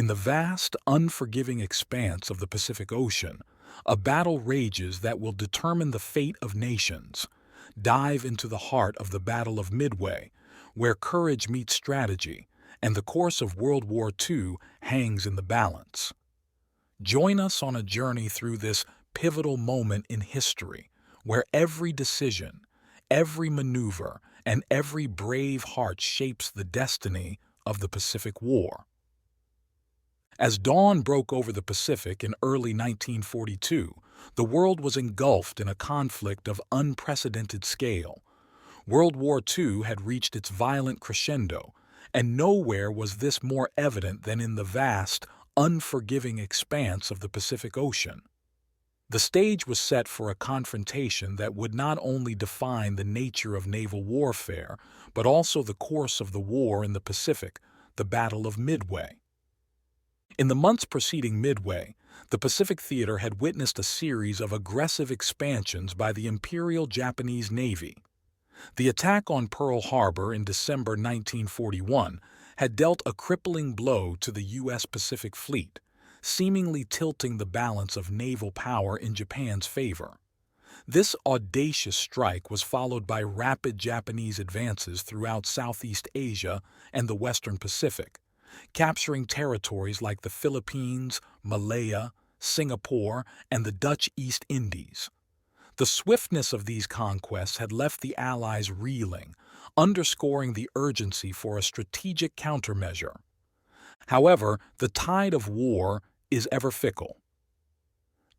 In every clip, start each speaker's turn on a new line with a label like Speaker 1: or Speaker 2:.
Speaker 1: In the vast, unforgiving expanse of the Pacific Ocean, a battle rages that will determine the fate of nations. Dive into the heart of the Battle of Midway, where courage meets strategy, and the course of World War II hangs in the balance. Join us on a journey through this pivotal moment in history, where every decision, every maneuver, and every brave heart shapes the destiny of the Pacific War. As dawn broke over the Pacific in early 1942, the world was engulfed in a conflict of unprecedented scale. World War II had reached its violent crescendo, and nowhere was this more evident than in the vast, unforgiving expanse of the Pacific Ocean. The stage was set for a confrontation that would not only define the nature of naval warfare, but also the course of the war in the Pacific, the Battle of Midway. In the months preceding Midway, the Pacific Theater had witnessed a series of aggressive expansions by the Imperial Japanese Navy. The attack on Pearl Harbor in December 1941 had dealt a crippling blow to the U.S. Pacific Fleet, seemingly tilting the balance of naval power in Japan's favor. This audacious strike was followed by rapid Japanese advances throughout Southeast Asia and the Western Pacific, capturing territories like the Philippines, Malaya, Singapore, and the Dutch East Indies. The swiftness of these conquests had left the Allies reeling, underscoring the urgency for a strategic countermeasure. However, the tide of war is ever fickle.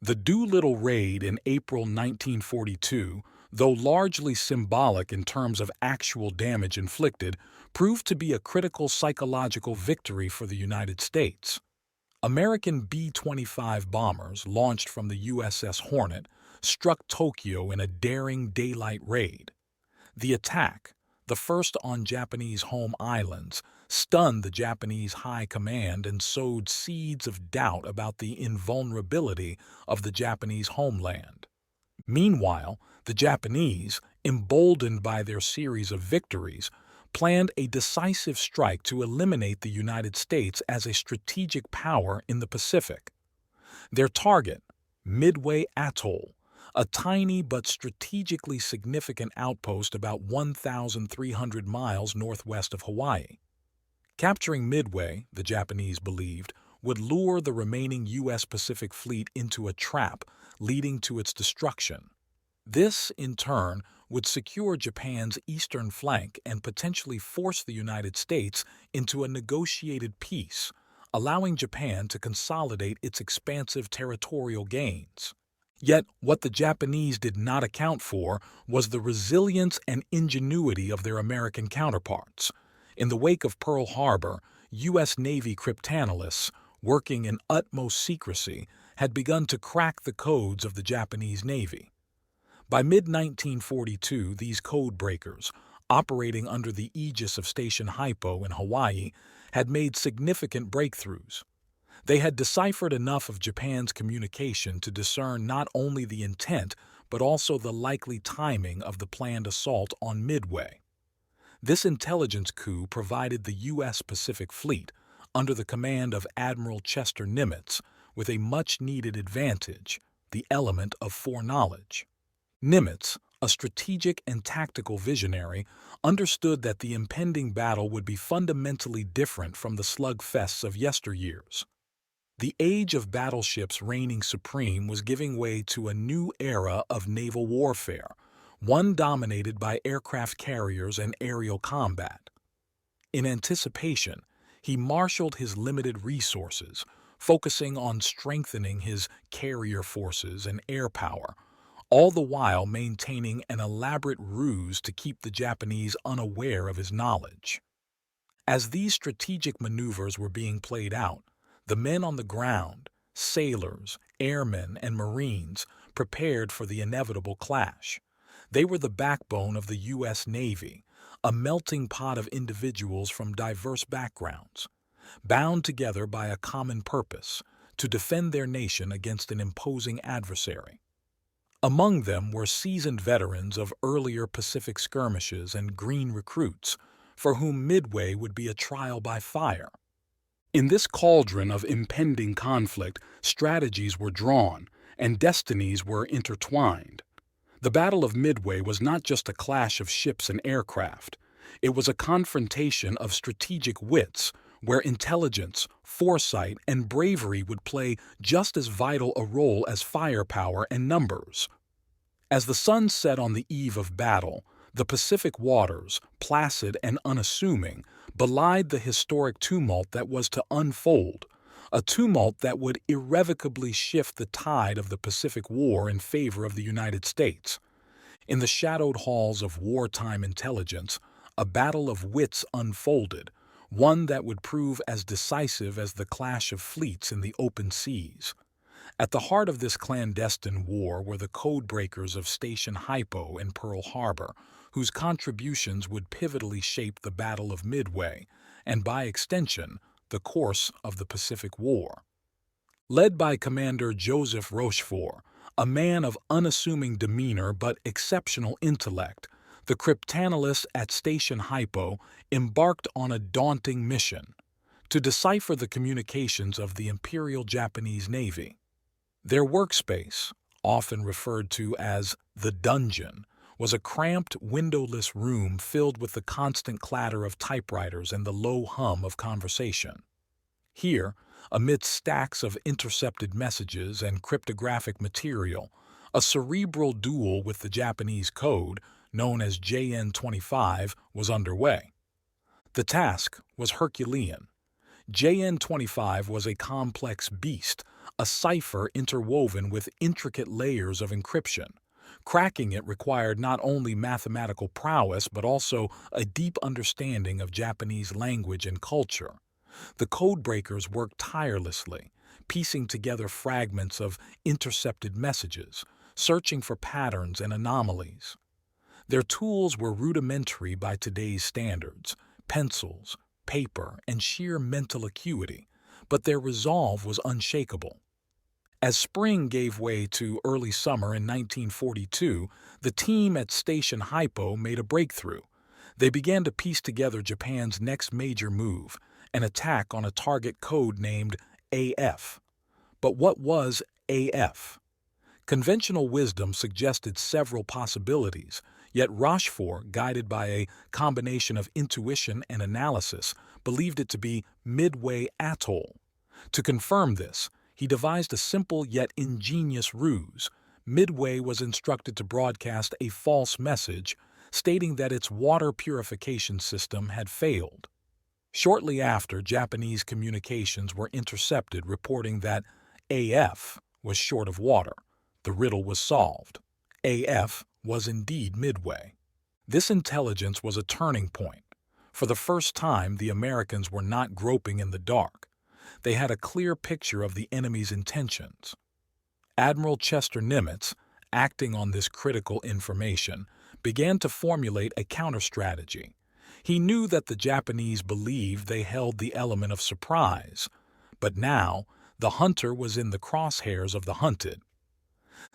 Speaker 1: The Doolittle Raid in April 1942, though largely symbolic in terms of actual damage inflicted, proved to be a critical psychological victory for the United States. American B-25 bombers, launched from the USS Hornet, struck Tokyo in a daring daylight raid. The attack, the first on Japanese home islands, stunned the Japanese high command and sowed seeds of doubt about the invulnerability of the Japanese homeland. Meanwhile, the Japanese, emboldened by their series of victories, planned a decisive strike to eliminate the United States as a strategic power in the Pacific. Their target, Midway Atoll, a tiny but strategically significant outpost about 1,300 miles northwest of Hawaii. Capturing Midway, the Japanese believed, would lure the remaining U.S. Pacific Fleet into a trap, leading to its destruction. This, in turn, would secure Japan's eastern flank and potentially force the United States into a negotiated peace, allowing Japan to consolidate its expansive territorial gains. Yet, what the Japanese did not account for was the resilience and ingenuity of their American counterparts. In the wake of Pearl Harbor, U.S. Navy cryptanalysts, working in utmost secrecy, had begun to crack the codes of the Japanese Navy. By mid-1942, these code breakers, operating under the aegis of Station Hypo in Hawaii, had made significant breakthroughs. They had deciphered enough of Japan's communication to discern not only the intent but also the likely timing of the planned assault on Midway. This intelligence coup provided the U.S. Pacific Fleet, under the command of Admiral Chester Nimitz, with a much-needed advantage, the element of foreknowledge. Nimitz, a strategic and tactical visionary, understood that the impending battle would be fundamentally different from the slugfests of yesteryears. The age of battleships reigning supreme was giving way to a new era of naval warfare, one dominated by aircraft carriers and aerial combat. In anticipation, he marshaled his limited resources, focusing on strengthening his carrier forces and air power, all the while maintaining an elaborate ruse to keep the Japanese unaware of his knowledge. As these strategic maneuvers were being played out, the men on the ground, sailors, airmen, and Marines, prepared for the inevitable clash. They were the backbone of the U.S. Navy, a melting pot of individuals from diverse backgrounds, bound together by a common purpose, to defend their nation against an imposing adversary. Among them were seasoned veterans of earlier Pacific skirmishes and green recruits, for whom Midway would be a trial by fire. In this cauldron of impending conflict, strategies were drawn, and destinies were intertwined. The Battle of Midway was not just a clash of ships and aircraft. It was a confrontation of strategic wits, where intelligence, foresight, and bravery would play just as vital a role as firepower and numbers. As the sun set on the eve of battle, the Pacific waters, placid and unassuming, belied the historic tumult that was to unfold, a tumult that would irrevocably shift the tide of the Pacific War in favor of the United States. In the shadowed halls of wartime intelligence, a battle of wits unfolded, one that would prove as decisive as the clash of fleets in the open seas. At the heart of this clandestine war were the codebreakers of Station Hypo in Pearl Harbor, whose contributions would pivotally shape the Battle of Midway, and by extension, the course of the Pacific War. Led by Commander Joseph Rochefort, a man of unassuming demeanor but exceptional intellect, the cryptanalysts at Station Hypo embarked on a daunting mission: to decipher the communications of the Imperial Japanese Navy. Their workspace, often referred to as the dungeon, was a cramped, windowless room filled with the constant clatter of typewriters and the low hum of conversation. Here, amidst stacks of intercepted messages and cryptographic material, a cerebral duel with the Japanese code, known as JN-25, was underway. The task was Herculean. JN-25 was a complex beast, a cipher interwoven with intricate layers of encryption. Cracking it required not only mathematical prowess but also a deep understanding of Japanese language and culture. The codebreakers worked tirelessly, piecing together fragments of intercepted messages, searching for patterns and anomalies. Their tools were rudimentary by today's standards: pencils, paper, and sheer mental acuity, but their resolve was unshakable. As spring gave way to early summer in 1942, the team at Station Hypo made a breakthrough. They began to piece together Japan's next major move, an attack on a target code named AF. But what was AF? Conventional wisdom suggested several possibilities, yet Rochefort, guided by a combination of intuition and analysis, believed it to be Midway Atoll. To confirm this, he devised a simple yet ingenious ruse. Midway was instructed to broadcast a false message, stating that its water purification system had failed. Shortly after, Japanese communications were intercepted reporting that AF was short of water. The riddle was solved. AF was indeed Midway. This intelligence was a turning point. For the first time, the Americans were not groping in the dark. They had a clear picture of the enemy's intentions. Admiral Chester Nimitz, acting on this critical information, began to formulate a counter-strategy. He knew that the Japanese believed they held the element of surprise, but now the hunter was in the crosshairs of the hunted.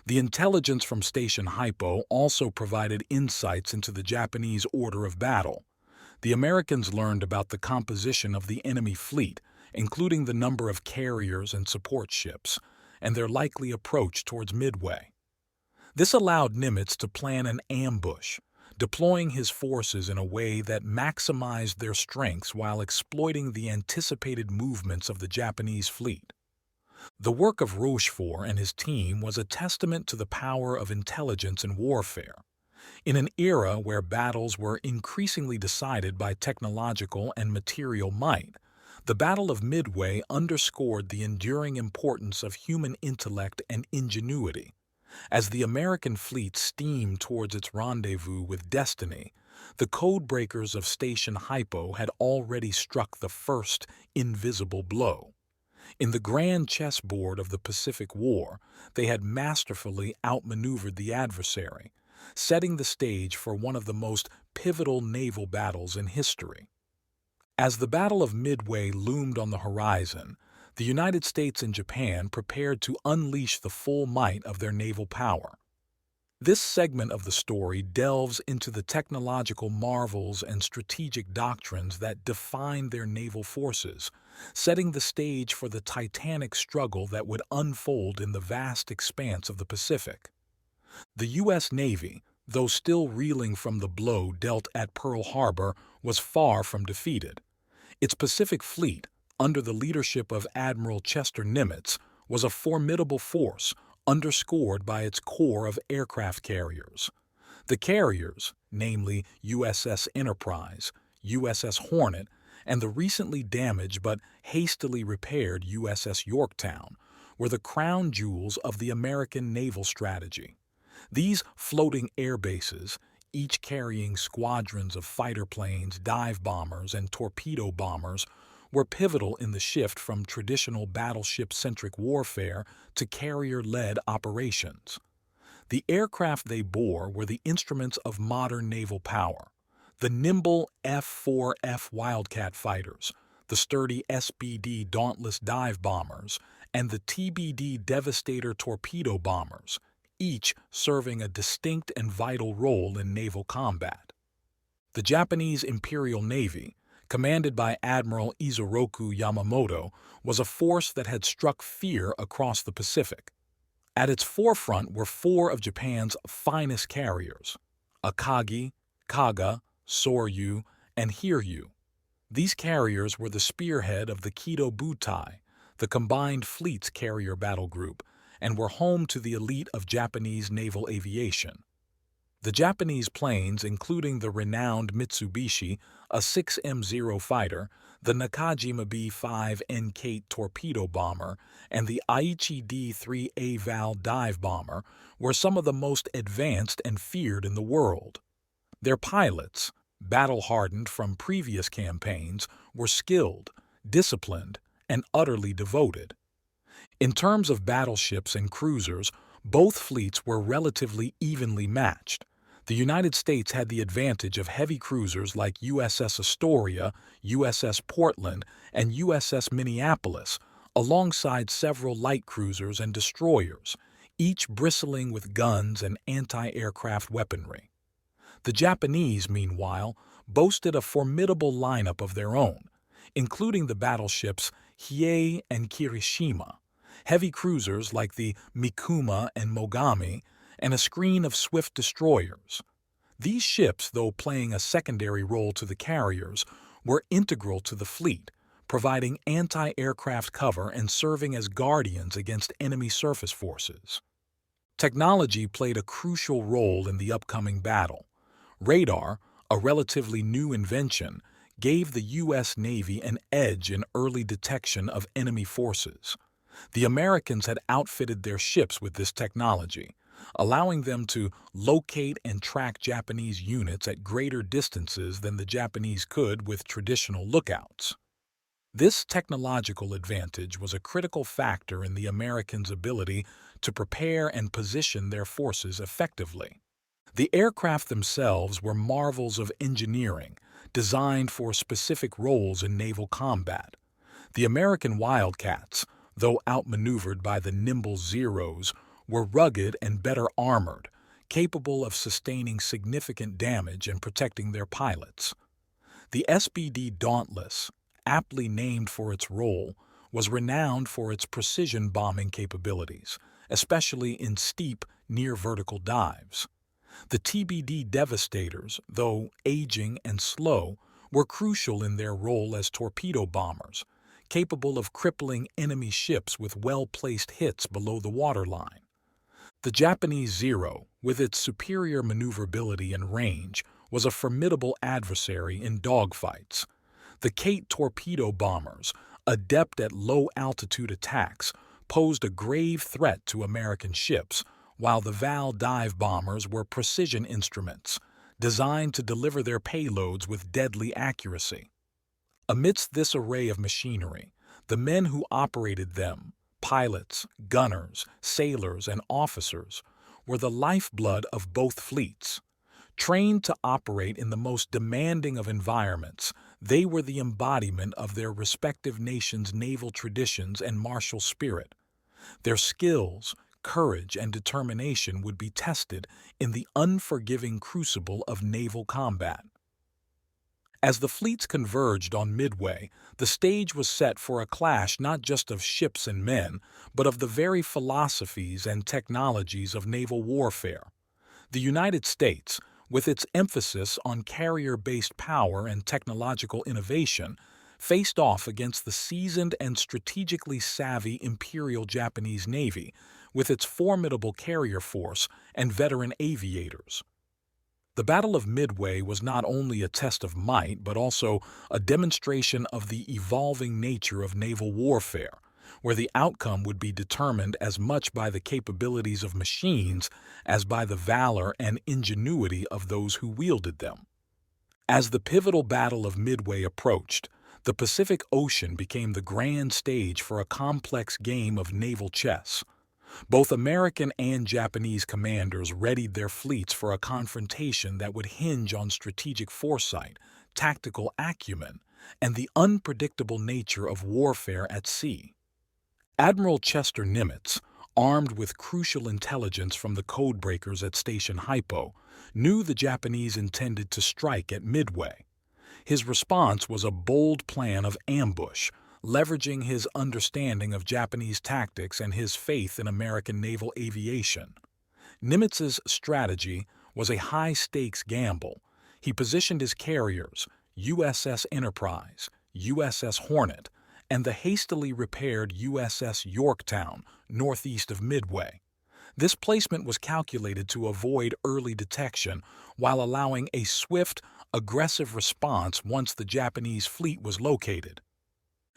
Speaker 1: The intelligence from Station Hypo also provided insights into the Japanese order of battle. The Americans learned about the composition of the enemy fleet, including the number of carriers and support ships, and their likely approach towards Midway. This allowed Nimitz to plan an ambush, deploying his forces in a way that maximized their strengths while exploiting the anticipated movements of the Japanese fleet. The work of Rochefort and his team was a testament to the power of intelligence in warfare. In an era where battles were increasingly decided by technological and material might, the Battle of Midway underscored the enduring importance of human intellect and ingenuity. As the American fleet steamed towards its rendezvous with destiny, the codebreakers of Station Hypo had already struck the first invisible blow. In the grand chessboard of the Pacific War, they had masterfully outmaneuvered the adversary, setting the stage for one of the most pivotal naval battles in history. As the Battle of Midway loomed on the horizon, the United States and Japan prepared to unleash the full might of their naval power. This segment of the story delves into the technological marvels and strategic doctrines that define their naval forces, setting the stage for the titanic struggle that would unfold in the vast expanse of the Pacific. The U.S. Navy, though still reeling from the blow dealt at Pearl Harbor, was far from defeated. Its Pacific Fleet, under the leadership of Admiral Chester Nimitz, was a formidable force, underscored by its core of aircraft carriers. The carriers, namely USS Enterprise, USS Hornet, and the recently damaged but hastily repaired USS Yorktown, were the crown jewels of the American naval strategy. These floating air bases, each carrying squadrons of fighter planes, dive bombers, and torpedo bombers, were pivotal in the shift from traditional battleship-centric warfare to carrier-led operations. The aircraft they bore were the instruments of modern naval power. The nimble F-4F Wildcat fighters, the sturdy SBD Dauntless dive bombers, and the TBD Devastator torpedo bombers, each serving a distinct and vital role in naval combat. The Japanese Imperial Navy, commanded by Admiral Isoroku Yamamoto, was a force that had struck fear across the Pacific. At its forefront were four of Japan's finest carriers: Akagi, Kaga, Soryu, and Hiryu. These carriers were the spearhead of the Kido Butai, the combined fleet's carrier battle group, and were home to the elite of Japanese naval aviation. The Japanese planes, including the renowned Mitsubishi, a 6M0 fighter, the Nakajima B-5 N-Kate torpedo bomber, and the Aichi D-3 A-Val dive bomber, were some of the most advanced and feared in the world. Their pilots, battle-hardened from previous campaigns, were skilled, disciplined, and utterly devoted. In terms of battleships and cruisers, both fleets were relatively evenly matched. The United States had the advantage of heavy cruisers like USS Astoria, USS Portland, and USS Minneapolis, alongside several light cruisers and destroyers, each bristling with guns and anti-aircraft weaponry. The Japanese, meanwhile, boasted a formidable lineup of their own, including the battleships Hiei and Kirishima, heavy cruisers like the Mikuma and Mogami, and a screen of swift destroyers. These ships, though playing a secondary role to the carriers, were integral to the fleet, providing anti-aircraft cover and serving as guardians against enemy surface forces. Technology played a crucial role in the upcoming battle. Radar, a relatively new invention, gave the U.S. Navy an edge in early detection of enemy forces. The Americans had outfitted their ships with this technology, allowing them to locate and track Japanese units at greater distances than the Japanese could with traditional lookouts. This technological advantage was a critical factor in the Americans' ability to prepare and position their forces effectively. The aircraft themselves were marvels of engineering, designed for specific roles in naval combat. The American Wildcats, though outmaneuvered by the nimble Zeros, were rugged and better armored, capable of sustaining significant damage and protecting their pilots. The SBD Dauntless, aptly named for its role, was renowned for its precision bombing capabilities, especially in steep, near-vertical dives. The TBD Devastators, though aging and slow, were crucial in their role as torpedo bombers, capable of crippling enemy ships with well-placed hits below the waterline. The Japanese Zero, with its superior maneuverability and range, was a formidable adversary in dogfights. The Kate torpedo bombers, adept at low-altitude attacks, posed a grave threat to American ships, while the Val dive bombers were precision instruments, designed to deliver their payloads with deadly accuracy. Amidst this array of machinery, the men who operated them, pilots, gunners, sailors, and officers, were the lifeblood of both fleets. Trained to operate in the most demanding of environments, they were the embodiment of their respective nations' naval traditions and martial spirit. Their skills, courage and determination would be tested in the unforgiving crucible of naval combat. As the fleets converged on Midway, the stage was set for a clash not just of ships and men, but of the very philosophies and technologies of naval warfare. The United States, with its emphasis on carrier-based power and technological innovation, faced off against the seasoned and strategically savvy Imperial Japanese Navy, with its formidable carrier force and veteran aviators. The Battle of Midway was not only a test of might, but also a demonstration of the evolving nature of naval warfare, where the outcome would be determined as much by the capabilities of machines as by the valor and ingenuity of those who wielded them. As the pivotal Battle of Midway approached, the Pacific Ocean became the grand stage for a complex game of naval chess. Both American and Japanese commanders readied their fleets for a confrontation that would hinge on strategic foresight, tactical acumen, and the unpredictable nature of warfare at sea. Admiral Chester Nimitz, armed with crucial intelligence from the codebreakers at Station Hypo, knew the Japanese intended to strike at Midway. His response was a bold plan of ambush, leveraging his understanding of Japanese tactics and his faith in American naval aviation. Nimitz's strategy was a high-stakes gamble. He positioned his carriers, USS Enterprise, USS Hornet, and the hastily repaired USS Yorktown, northeast of Midway. This placement was calculated to avoid early detection while allowing a swift, aggressive response once the Japanese fleet was located.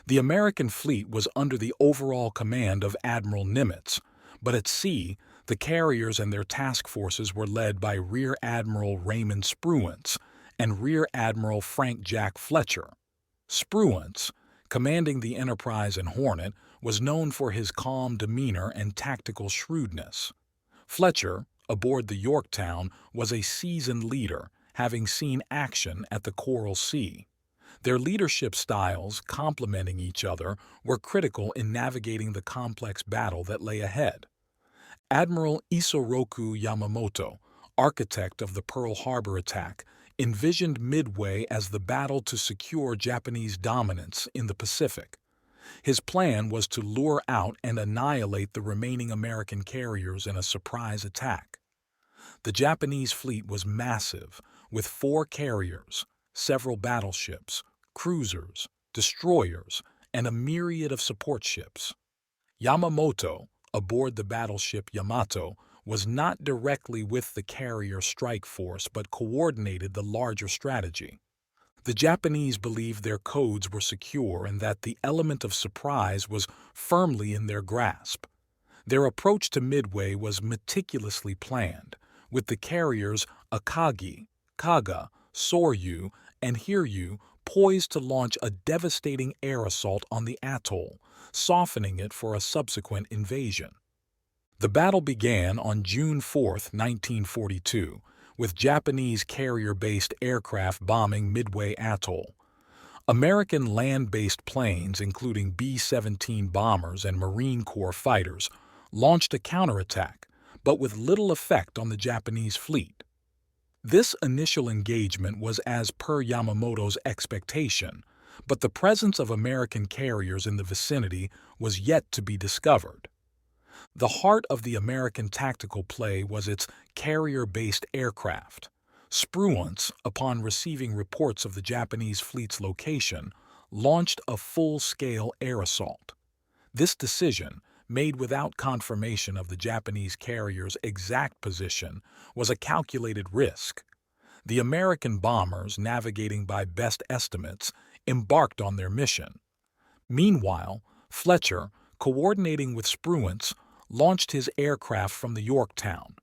Speaker 1: The American fleet was under the overall command of Admiral Nimitz, but at sea, the carriers and their task forces were led by Rear Admiral Raymond Spruance and Rear Admiral Frank Jack Fletcher. Spruance, commanding the Enterprise and Hornet, was known for his calm demeanor and tactical shrewdness. Fletcher, aboard the Yorktown, was a seasoned leader, having seen action at the Coral Sea. Their leadership styles, complementing each other, were critical in navigating the complex battle that lay ahead. Admiral Isoroku Yamamoto, architect of the Pearl Harbor attack, envisioned Midway as the battle to secure Japanese dominance in the Pacific. His plan was to lure out and annihilate the remaining American carriers in a surprise attack. The Japanese fleet was massive, with 4 carriers, several battleships, cruisers, destroyers, and a myriad of support ships. Yamamoto, aboard the battleship Yamato, was not directly with the carrier strike force but coordinated the larger strategy. The Japanese believed their codes were secure and that the element of surprise was firmly in their grasp. Their approach to Midway was meticulously planned, with the carriers Akagi, Kaga, Soryu, and Hiryu poised to launch a devastating air assault on the atoll, softening it for a subsequent invasion. The battle began on June 4, 1942, with Japanese carrier-based aircraft bombing Midway Atoll. American land-based planes, including B-17 bombers and Marine Corps fighters, launched a counterattack, but with little effect on the Japanese fleet. This initial engagement was as per Yamamoto's expectation, but the presence of American carriers in the vicinity was yet to be discovered. The heart of the American tactical play was its carrier-based aircraft. Spruance, upon receiving reports of the Japanese fleet's location, launched a full-scale air assault. This decision, made without confirmation of the Japanese carrier's exact position, was a calculated risk. The American bombers, navigating by best estimates, embarked on their mission. Meanwhile, Fletcher, coordinating with Spruance, launched his aircraft from the Yorktown.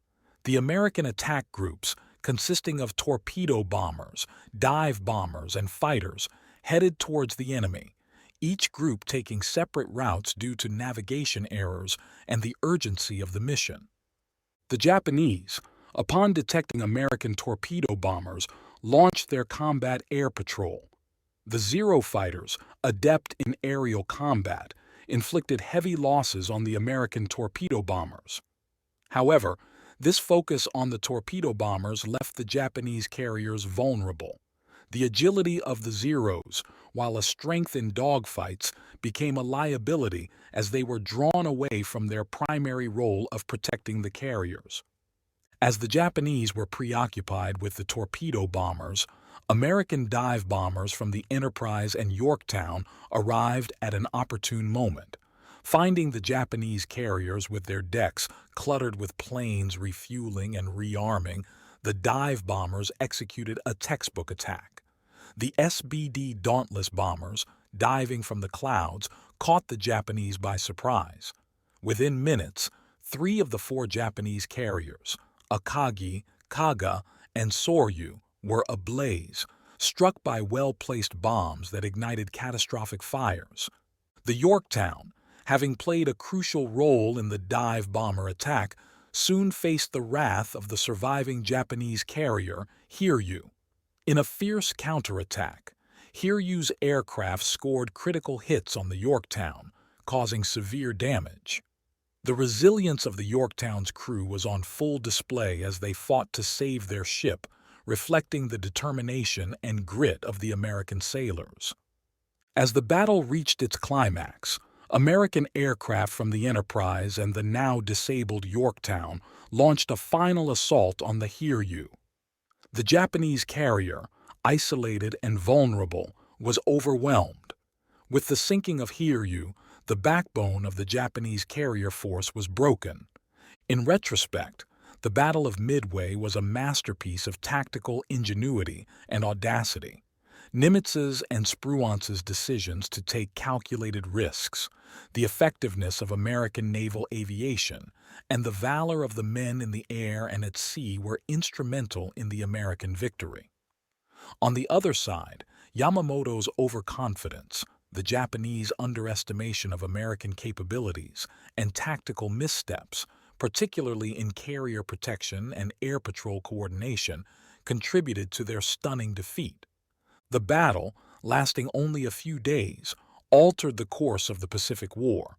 Speaker 1: The American attack groups, consisting of torpedo bombers, dive bombers, and fighters, headed towards the enemy, each group taking separate routes due to navigation errors and the urgency of the mission. The Japanese, upon detecting American torpedo bombers, launched their combat air patrol. The Zero fighters, adept in aerial combat, inflicted heavy losses on the American torpedo bombers. However, this focus on the torpedo bombers left the Japanese carriers vulnerable. The agility of the Zeros, while a strength in dogfights, became a liability as they were drawn away from their primary role of protecting the carriers. As the Japanese were preoccupied with the torpedo bombers, American dive bombers from the Enterprise and Yorktown arrived at an opportune moment. Finding the Japanese carriers with their decks cluttered with planes refueling and rearming, the dive bombers executed a textbook attack. The SBD Dauntless bombers, diving from the clouds, caught the Japanese by surprise. Within minutes, 3 of the 4 Japanese carriers, Akagi, Kaga, and Soryu, were ablaze, struck by well-placed bombs that ignited catastrophic fires. The Yorktown, having played a crucial role in the dive bomber attack, soon faced the wrath of the surviving Japanese carrier, Hiryu. In a fierce counterattack, Hiryu's aircraft scored critical hits on the Yorktown, causing severe damage. The resilience of the Yorktown's crew was on full display as they fought to save their ship, reflecting the determination and grit of the American sailors. As the battle reached its climax, American aircraft from the Enterprise and the now disabled Yorktown launched a final assault on the Hiryu. The Japanese carrier, isolated and vulnerable, was overwhelmed. With the sinking of Hiryu, the backbone of the Japanese carrier force was broken. In retrospect, the Battle of Midway was a masterpiece of tactical ingenuity and audacity. Nimitz's and Spruance's decisions to take calculated risks, the effectiveness of American naval aviation, and the valor of the men in the air and at sea were instrumental in the American victory. On the other side, Yamamoto's overconfidence, the Japanese underestimation of American capabilities, and tactical missteps, particularly in carrier protection and air patrol coordination, contributed to their stunning defeat. The battle, lasting only a few days, altered the course of the Pacific War.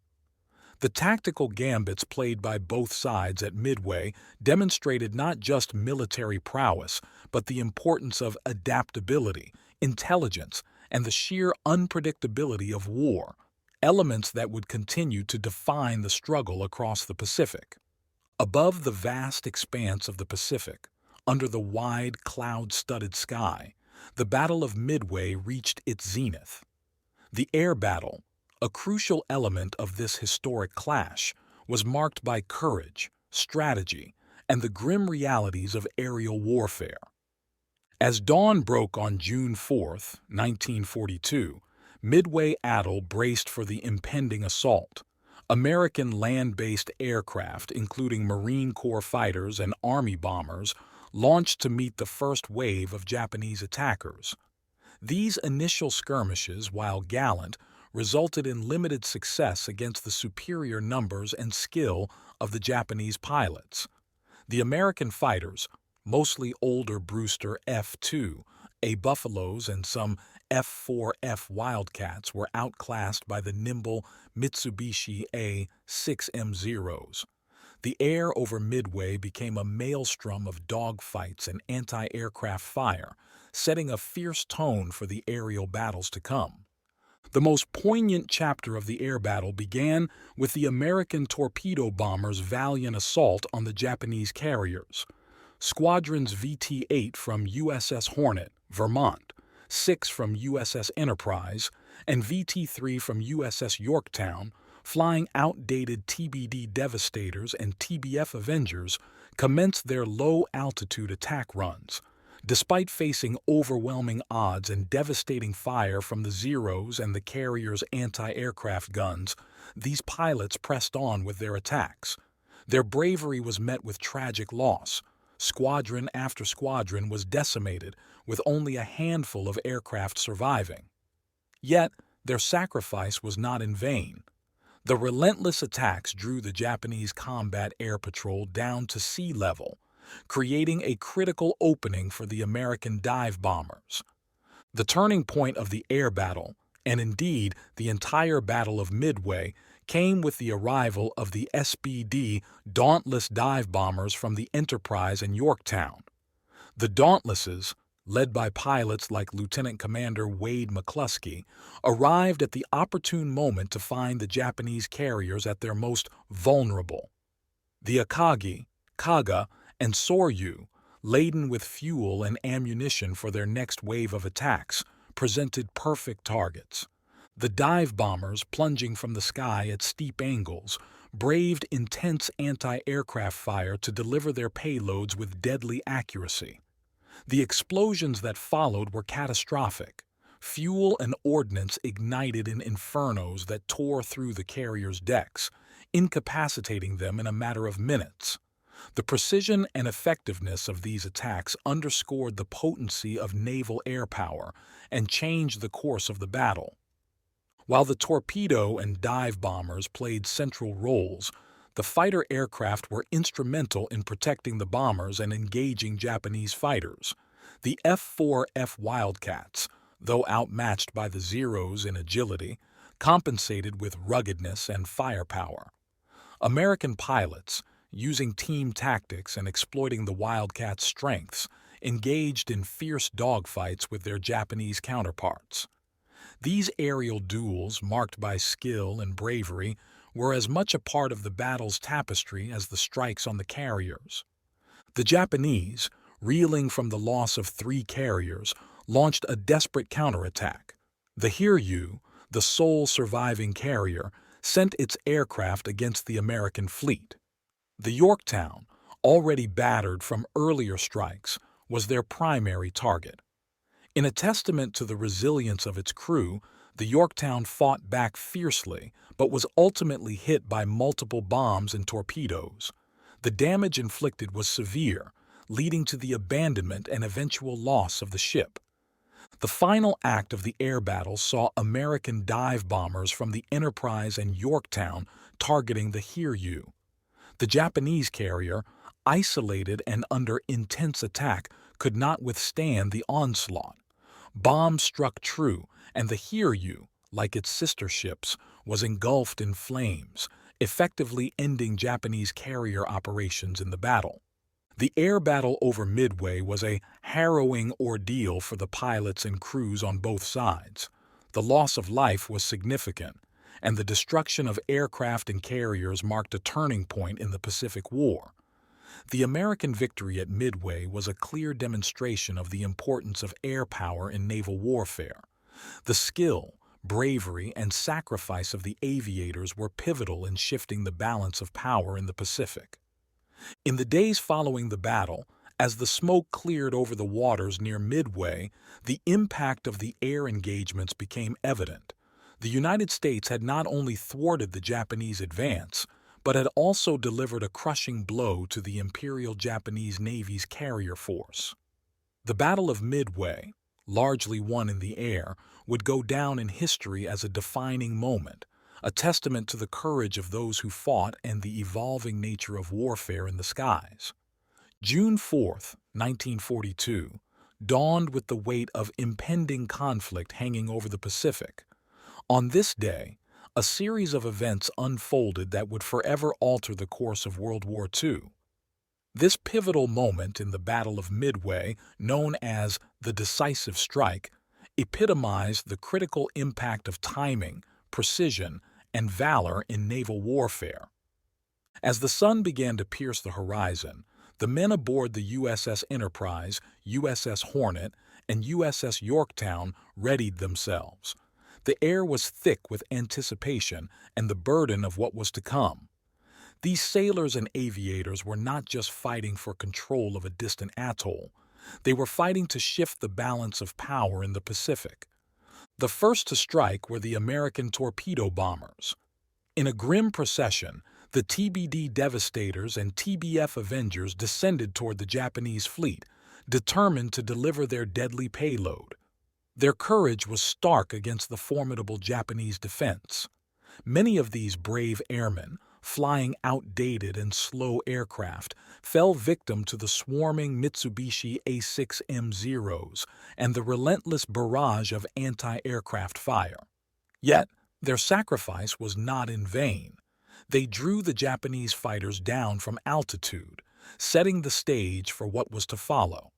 Speaker 1: The tactical gambits played by both sides at Midway demonstrated not just military prowess, but the importance of adaptability, intelligence, and the sheer unpredictability of war, elements that would continue to define the struggle across the Pacific. Above the vast expanse of the Pacific, under the wide, cloud-studded sky, the Battle of Midway reached its zenith. The air battle, a crucial element of this historic clash, was marked by courage, strategy, and the grim realities of aerial warfare. As dawn broke on June 4, 1942, Midway Atoll braced for the impending assault. American land-based aircraft, including Marine Corps fighters and Army bombers, launched to meet the first wave of Japanese attackers. These initial skirmishes, while gallant, resulted in limited success against the superior numbers and skill of the Japanese pilots. The American fighters, mostly older Brewster F-2A Buffaloes and some F-4F Wildcats, were outclassed by the nimble Mitsubishi A-6M0s. The air over Midway became a maelstrom of dogfights and anti-aircraft fire, setting a fierce tone for the aerial battles to come. The most poignant chapter of the air battle began with the American torpedo bombers' valiant assault on the Japanese carriers. Squadrons VT-8 from USS Hornet, Vermont, 6 from USS Enterprise, and VT-3 from USS Yorktown, flying outdated TBD Devastators and TBF Avengers, commenced their low-altitude attack runs. Despite facing overwhelming odds and devastating fire from the Zeros and the carrier's anti-aircraft guns, these pilots pressed on with their attacks. Their bravery was met with tragic loss. Squadron after squadron was decimated, with only a handful of aircraft surviving. Yet, their sacrifice was not in vain. The relentless attacks drew the Japanese combat air patrol down to sea level, creating a critical opening for the American dive bombers. The turning point of the air battle, and indeed the entire Battle of Midway, came with the arrival of the SBD Dauntless dive bombers from the Enterprise and Yorktown. The Dauntlesses, led by pilots like Lieutenant Commander Wade McCluskey, arrived at the opportune moment to find the Japanese carriers at their most vulnerable. The Akagi, Kaga, and Soryu, laden with fuel and ammunition for their next wave of attacks, presented perfect targets. The dive bombers, plunging from the sky at steep angles, braved intense anti-aircraft fire to deliver their payloads with deadly accuracy. The explosions that followed were catastrophic. Fuel and ordnance ignited in infernos that tore through the carrier's decks, incapacitating them in a matter of minutes. The precision and effectiveness of these attacks underscored the potency of naval air power and changed the course of the battle. While the torpedo and dive bombers played central roles, the fighter aircraft were instrumental in protecting the bombers and engaging Japanese fighters. The F-4F Wildcats, though outmatched by the Zeros in agility, compensated with ruggedness and firepower. American pilots, using team tactics and exploiting the Wildcats' strengths, engaged in fierce dogfights with their Japanese counterparts. These aerial duels, marked by skill and bravery, were as much a part of the battle's tapestry as the strikes on the carriers. The Japanese, reeling from the loss of 3 carriers, launched a desperate counterattack. The Hiryu, the sole surviving carrier, sent its aircraft against the American fleet. The Yorktown, already battered from earlier strikes, was their primary target. In a testament to the resilience of its crew, the Yorktown fought back fiercely, but was ultimately hit by multiple bombs and torpedoes. The damage inflicted was severe, leading to the abandonment and eventual loss of the ship. The final act of the air battle saw American dive bombers from the Enterprise and Yorktown targeting the Hiryu. The Japanese carrier, isolated and under intense attack, could not withstand the onslaught. Bombs struck true, and the Hiryu, like its sister ships, was engulfed in flames, effectively ending Japanese carrier operations in the battle. The air battle over Midway was a harrowing ordeal for the pilots and crews on both sides. The loss of life was significant, and the destruction of aircraft and carriers marked a turning point in the Pacific War. The American victory at Midway was a clear demonstration of the importance of air power in naval warfare. The skill, bravery, and sacrifice of the aviators were pivotal in shifting the balance of power in the Pacific. In the days following the battle, as the smoke cleared over the waters near Midway, the impact of the air engagements became evident. The United States had not only thwarted the Japanese advance, but had also delivered a crushing blow to the Imperial Japanese Navy's carrier force. The Battle of Midway, largely won in the air, would go down in history as a defining moment, a testament to the courage of those who fought and the evolving nature of warfare in the skies. June 4, 1942, dawned with the weight of impending conflict hanging over the Pacific. On this day, a series of events unfolded that would forever alter the course of World War II. This pivotal moment in the Battle of Midway, known as the Decisive Strike, epitomized the critical impact of timing, precision, and valor in naval warfare. As the sun began to pierce the horizon, the men aboard the USS Enterprise, USS Hornet, and USS Yorktown readied themselves. The air was thick with anticipation and the burden of what was to come. These sailors and aviators were not just fighting for control of a distant atoll. They were fighting to shift the balance of power in the Pacific. The first to strike were the American torpedo bombers. In a grim procession, the TBD Devastators and TBF Avengers descended toward the Japanese fleet, determined to deliver their deadly payload. Their courage was stark against the formidable Japanese defense. Many of these brave airmen, flying outdated and slow aircraft, fell victim to the swarming Mitsubishi A6M Zeros and the relentless barrage of anti-aircraft fire. Yet, Their sacrifice was not in vain. They drew the Japanese fighters down from altitude, setting the stage for what was to follow.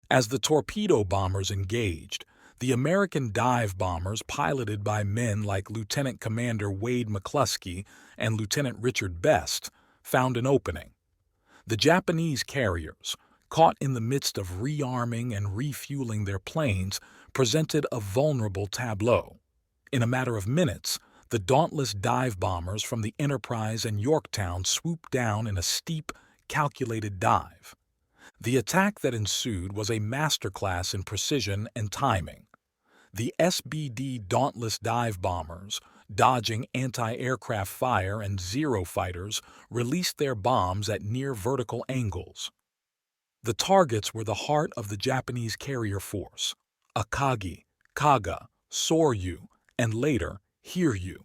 Speaker 1: As the torpedo bombers engaged, the American dive bombers, piloted by men like Lieutenant Commander Wade McCluskey and Lieutenant Richard Best, found an opening. The Japanese carriers, caught in the midst of rearming and refueling their planes, presented a vulnerable tableau. In a matter of minutes, the dauntless dive bombers from the Enterprise and Yorktown swooped down in a steep, calculated dive. The attack that ensued was a masterclass in precision and timing. The SBD Dauntless dive bombers, dodging anti-aircraft fire and Zero fighters, released their bombs at near-vertical angles. The targets were the heart of the Japanese carrier force: Akagi, Kaga, Soryu, and later, Hiryu.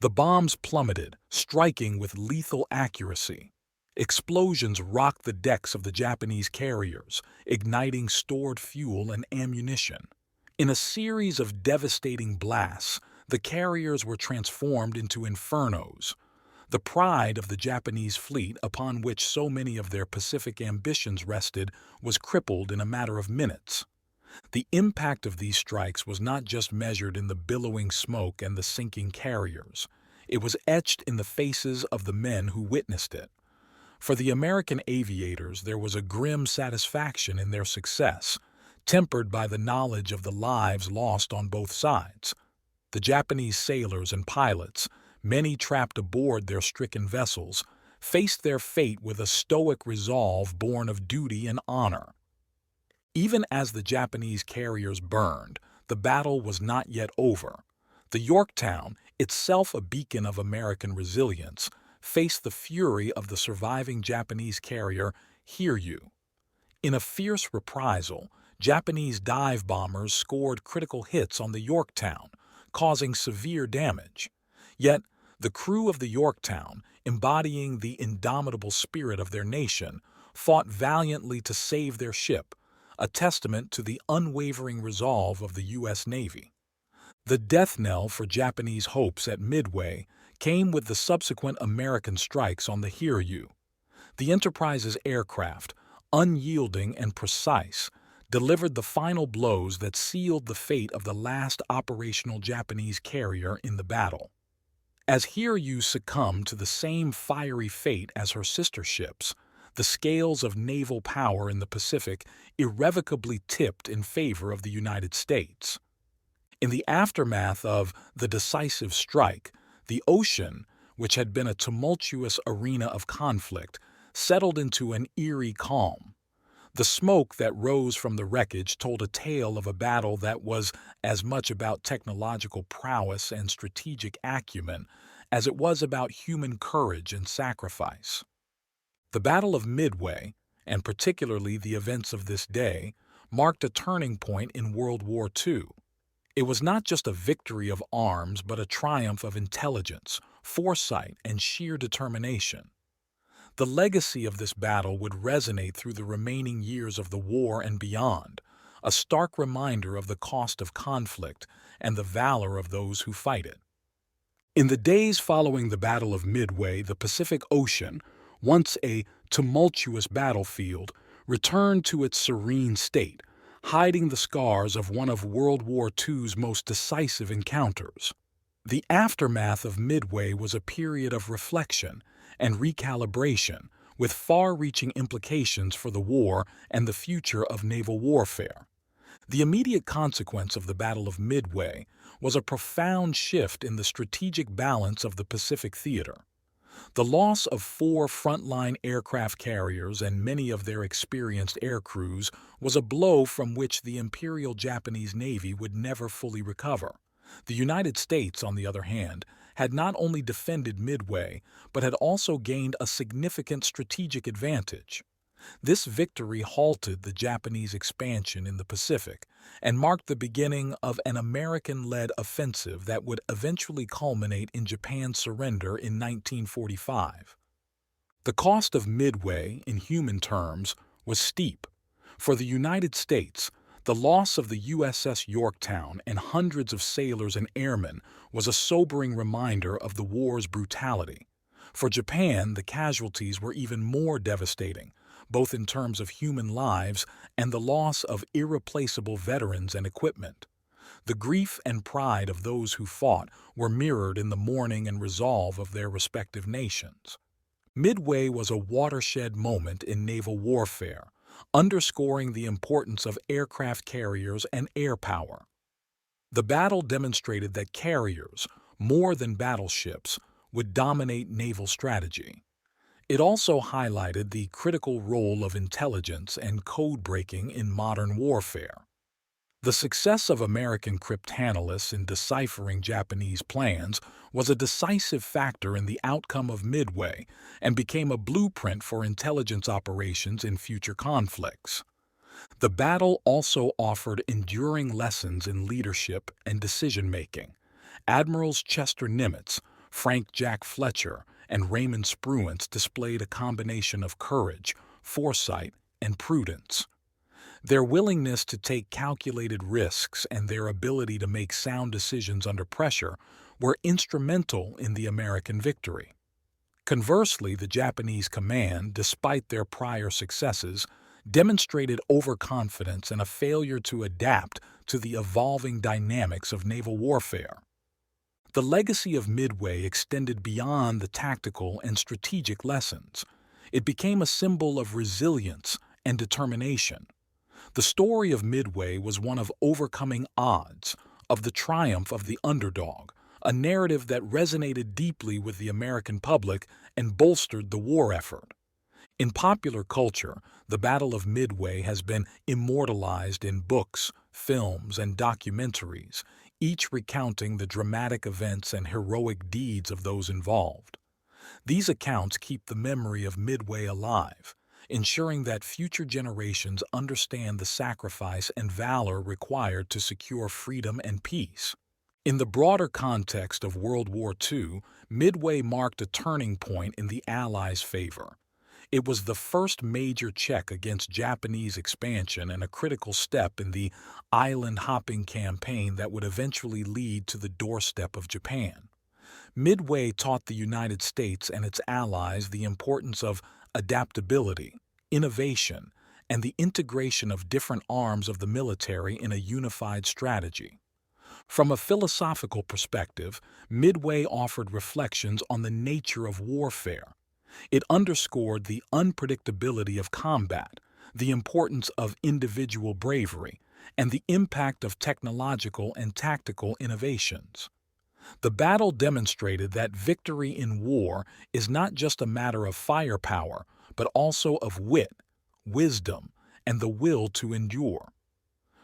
Speaker 1: The bombs plummeted, striking with lethal accuracy. Explosions rocked the decks of the Japanese carriers, igniting stored fuel and ammunition. In a series of devastating blasts, the carriers were transformed into infernos. The pride of the Japanese fleet, upon which so many of their Pacific ambitions rested, was crippled in a matter of minutes. The impact of these strikes was not just measured in the billowing smoke and the sinking carriers. It was etched in the faces of the men who witnessed it. For the American aviators, there was a grim satisfaction in their success, tempered by the knowledge of the lives lost on both sides. The Japanese sailors and pilots, many trapped aboard their stricken vessels, faced their fate with a stoic resolve born of duty and honor. Even as the Japanese carriers burned, the battle was not yet over. The Yorktown, itself a beacon of American resilience, faced the fury of the surviving Japanese carrier, Hiryu. In a fierce reprisal, Japanese dive bombers scored critical hits on the Yorktown, causing severe damage. Yet, the crew of the Yorktown, embodying the indomitable spirit of their nation, fought valiantly to save their ship, a testament to the unwavering resolve of the U.S. Navy. The death knell for Japanese hopes at Midway came with the subsequent American strikes on the Hiryu. The Enterprise's aircraft, unyielding and precise, delivered the final blows that sealed the fate of the last operational Japanese carrier in the battle. As Hiryu succumbed to the same fiery fate as her sister ships, the scales of naval power in the Pacific irrevocably tipped in favor of the United States. In the aftermath of the decisive strike, the ocean, which had been a tumultuous arena of conflict, settled into an eerie calm. The smoke that rose from the wreckage told a tale of a battle that was as much about technological prowess and strategic acumen as it was about human courage and sacrifice. The Battle of Midway, and particularly the events of this day, marked a turning point in World War II. It was not just a victory of arms, but a triumph of intelligence, foresight, and sheer determination. The legacy of this battle would resonate through the remaining years of the war and beyond, a stark reminder of the cost of conflict and the valor of those who fight it. In the days following the Battle of Midway, the Pacific Ocean, once a tumultuous battlefield, returned to its serene state, hiding the scars of one of World War II's most decisive encounters. The aftermath of Midway was a period of reflection and recalibration, with far-reaching implications for the war and the future of naval warfare. The immediate consequence of the Battle of Midway was a profound shift in the strategic balance of the Pacific theater. The loss of 4 frontline aircraft carriers and many of their experienced air crews was a blow from which the Imperial Japanese Navy would never fully recover. The United States, on the other hand, had not only defended Midway, but had also gained a significant strategic advantage. This victory halted the Japanese expansion in the Pacific and marked the beginning of an American-led offensive that would eventually culminate in Japan's surrender in 1945. The cost of Midway, in human terms, was steep. For the United States, The loss of the USS Yorktown and hundreds of sailors and airmen was a sobering reminder of the war's brutality. For Japan, the casualties were even more devastating, both in terms of human lives and the loss of irreplaceable veterans and equipment. The grief and pride of those who fought were mirrored in the mourning and resolve of their respective nations. Midway was a watershed moment in naval warfare, underscoring the importance of aircraft carriers and air power. The battle demonstrated that carriers, more than battleships, would dominate naval strategy. It also highlighted the critical role of intelligence and code-breaking in modern warfare. The success of American cryptanalysts in deciphering Japanese plans was a decisive factor in the outcome of Midway and became a blueprint for intelligence operations in future conflicts. The battle also offered enduring lessons in leadership and decision-making. Admirals Chester Nimitz, Frank Jack Fletcher, and Raymond Spruance displayed a combination of courage, foresight, and prudence. Their willingness to take calculated risks and their ability to make sound decisions under pressure were instrumental in the American victory. Conversely, the Japanese command, despite their prior successes, demonstrated overconfidence and a failure to adapt to the evolving dynamics of naval warfare. The legacy of Midway extended beyond the tactical and strategic lessons. It became a symbol of resilience and determination. The story of Midway was one of overcoming odds, of the triumph of the underdog, a narrative that resonated deeply with the American public and bolstered the war effort. In popular culture, the Battle of Midway has been immortalized in books, films, and documentaries, each recounting the dramatic events and heroic deeds of those involved. These accounts keep the memory of Midway alive, ensuring that future generations understand the sacrifice and valor required to secure freedom and peace. In the broader context of World War II, Midway marked a turning point in the Allies' favor. It was the first major check against Japanese expansion and a critical step in the island-hopping campaign that would eventually lead to the doorstep of Japan. Midway taught the United States and its allies the importance of adaptability, innovation, and the integration of different arms of the military in a unified strategy. From a philosophical perspective, Midway offered reflections on the nature of warfare. It underscored the unpredictability of combat, the importance of individual bravery, and the impact of technological and tactical innovations. The battle demonstrated that victory in war is not just a matter of firepower, but also of wit, wisdom, and the will to endure.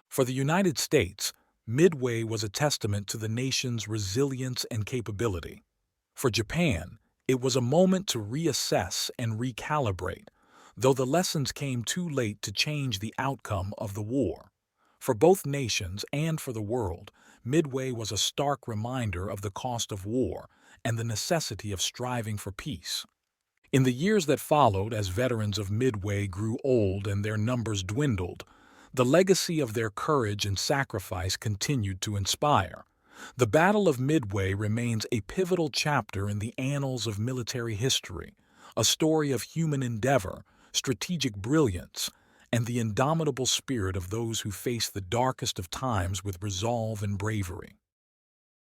Speaker 1: For the United States, Midway was a testament to the nation's resilience and capability. For Japan, it was a moment to reassess and recalibrate, though the lessons came too late to change the outcome of the war. For both nations and for the world, Midway was a stark reminder of the cost of war and the necessity of striving for peace. In the years that followed, as veterans of Midway grew old and their numbers dwindled, the legacy of their courage and sacrifice continued to inspire. The Battle of Midway remains a pivotal chapter in the annals of military history, a story of human endeavor, strategic brilliance, and the indomitable spirit of those who face the darkest of times with resolve and bravery.